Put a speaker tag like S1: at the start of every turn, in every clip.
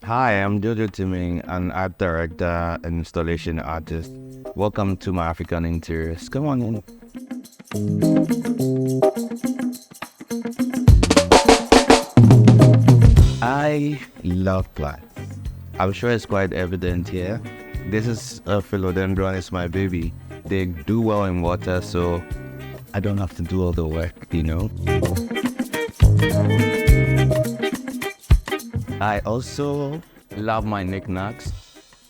S1: Hi, I'm Jojo Temmeng, an art director and installation artist. Welcome to my African interiors. Come on in. I love plants. I'm sure it's quite evident here. This is a philodendron, it's my baby. They do well in water, so I don't have to do all the work. I also love my knickknacks.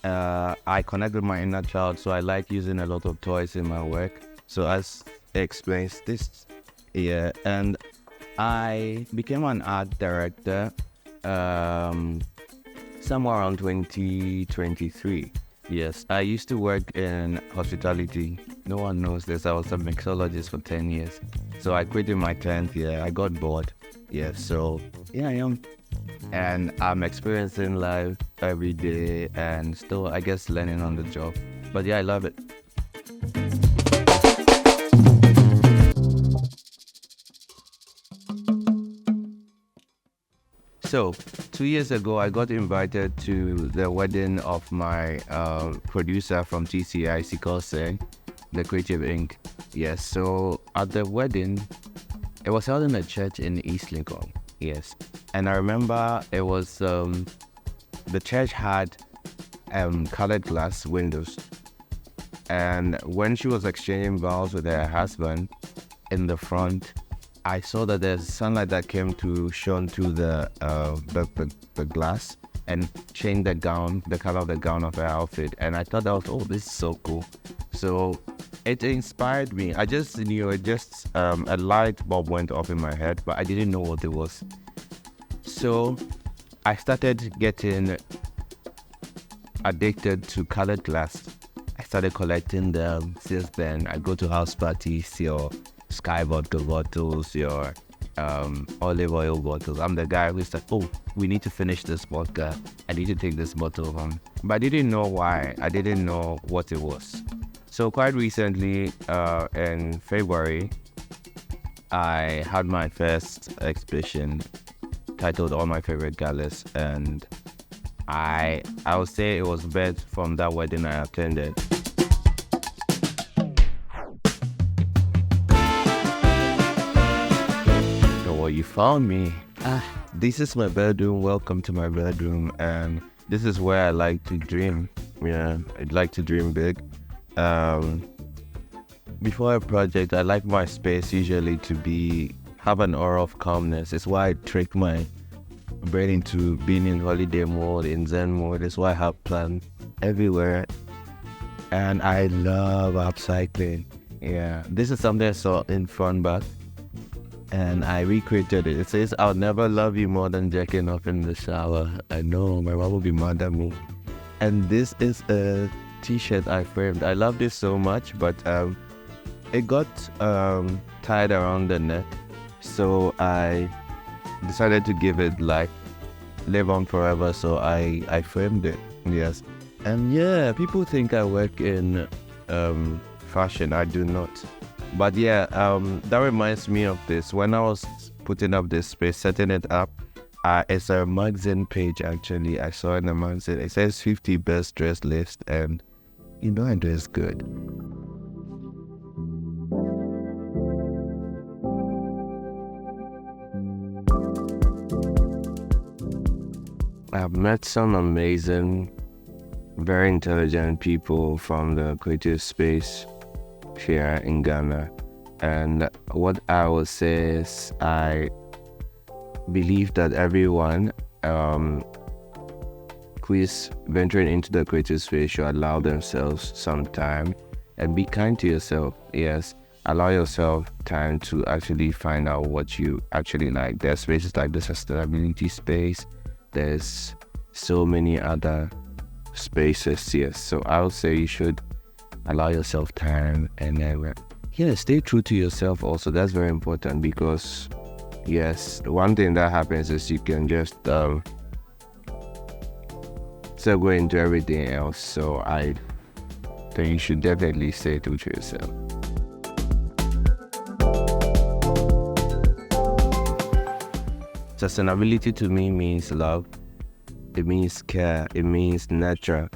S1: I connect with my inner child, so I like using a lot of toys in my work. So as explains this, yeah, and I became an art director somewhere around 2023. Yes, I used to work in hospitality. No one knows this. I was a mixologist for 10 years. So I quit in my 10th year. I got bored. Yeah, so yeah, I am. And I'm experiencing life every day and still, I guess, learning on the job. But yeah, I love it. So, 2 years ago, I got invited to the wedding of my producer from TCI, Sikose, the Creative Inc. Yes, so at the wedding, it was held in a church in East Lincoln. Yes, and I remember it was the church had colored glass windows, and when she was exchanging vows with her husband in the front, I saw that there's sunlight that came to shone through the glass and changed the color of the gown of her outfit, and I thought that was, oh, this is so cool. So it inspired me. I just knew it. Just a light bulb went off in my head, but I didn't know what it was. So I started getting addicted to colored glass. I started collecting them. Since then, I go to house parties, your Sky vodka bottles, your olive oil bottles. I'm the guy who's like, oh, we need to finish this vodka. I need to take this bottle home. But I didn't know why. I didn't know what it was. So quite recently, in February, I had my first exhibition titled All My Favorite Galas, and I would say it was birthed from that wedding I attended. Oh, you found me. This is my bedroom. Welcome to my bedroom, and this is where I like to dream. Yeah, I'd like to dream big. Before a project, I like my space usually to have an aura of calmness. It's why I trick my brain into being in holiday mode, in Zen mode. It's why I have plants everywhere, and I love upcycling. Yeah, this is something I saw in front back, and I recreated it. It says, "I'll never love you more than jacking off in the shower." I know my mom will be mad at me. And this is a t-shirt I framed. I love this so much, but it got tied around the neck, so I decided to give it life, live on forever. So I framed it. Yes, and yeah, people think I work in fashion. I do not. But yeah, that reminds me of this. When I was putting up this space, setting it up, it's a magazine page actually. I saw in the magazine, it says 50 best dressed list, and I dress good. I've met some amazing, very intelligent people from the creative space here in Ghana, and what I would say is I believe that everyone who is venturing into the creative space should allow themselves some time and be kind to yourself. Yes, allow yourself time to actually find out what you actually like. There's spaces like the sustainability space. There's so many other spaces. Yes, so I would say you should allow yourself time, and stay true to yourself also. That's very important, because yes, one thing that happens is you can just segue into everything else. So I think you should definitely stay true to yourself. Sustainability to me means love. It means care. It means nurture.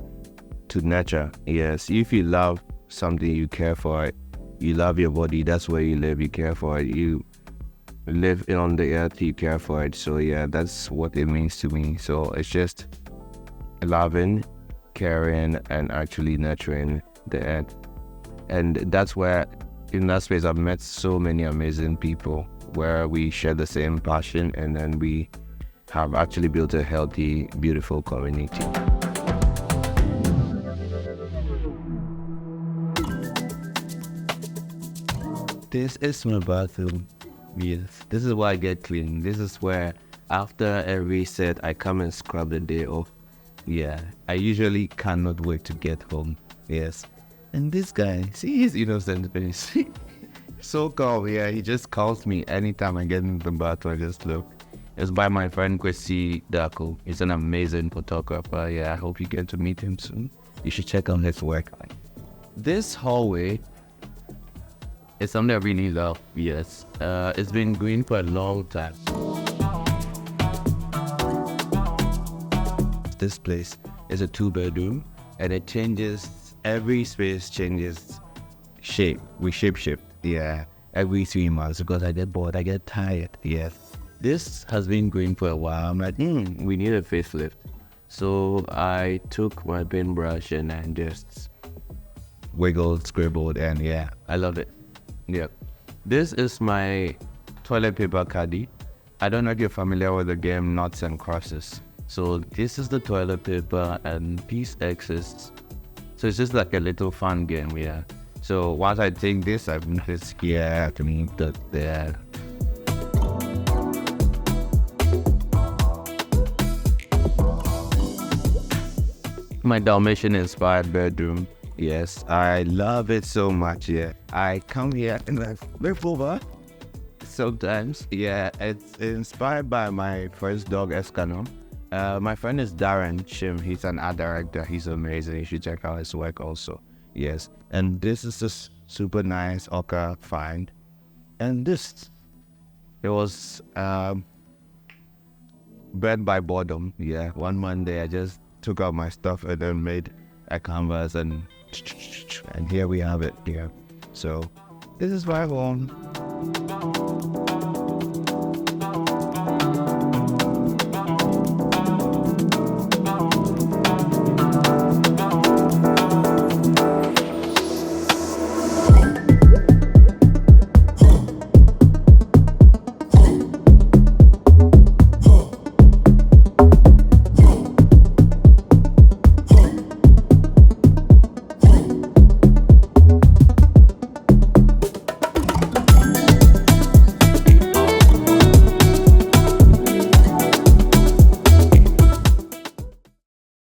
S1: To nurture. Yes. If you love something, you care for it. You love your body. That's where you live. You care for it. You live on the earth. You care for it. So yeah, that's what it means to me. So it's just loving, caring, and actually nurturing the earth. And that's where, in that space, I've met so many amazing people where we share the same passion, and then we have actually built a healthy, beautiful community. This is my bathroom. Yes, this is where I get clean. This is where after every set I come and scrub the day off. Yeah, I usually cannot wait to get home. Yes. And this guy, see his innocent face. So calm, yeah, he just calls me anytime I get into the bathroom. I just look. It's by my friend Kwesi Dako. He's an amazing photographer. Yeah, I hope you get to meet him soon. You should check out his work. This hallway is something I really love. Yes, it's been going for a long time. This place is a 2-bedroom, and it changes. Every space changes shape. We shape. Yeah, every 3 months because I get bored. I get tired. Yes. This has been going for a while. I'm like, we need a facelift. So I took my paintbrush and I just wiggled, scribbled, and yeah, I love it. Yeah. This is my toilet paper caddy. I don't know if you're familiar with the game Knots and Crosses. So this is the toilet paper and these X's. So it's just like a little fun game, yeah. So once I take this, I move this here to move that there. My Dalmatian inspired bedroom. Yes, I love it so much. Yeah, I come here and I flip over. Sometimes, yeah, it's inspired by my first dog, Escano. My friend is Darren Shim. He's an art director. He's amazing. You should check out his work also. Yes, and this is just super nice ochre find. And this, it was bred by boredom. Yeah, one Monday I just took out my stuff and then made a canvas, and here we have it here. So this is my home.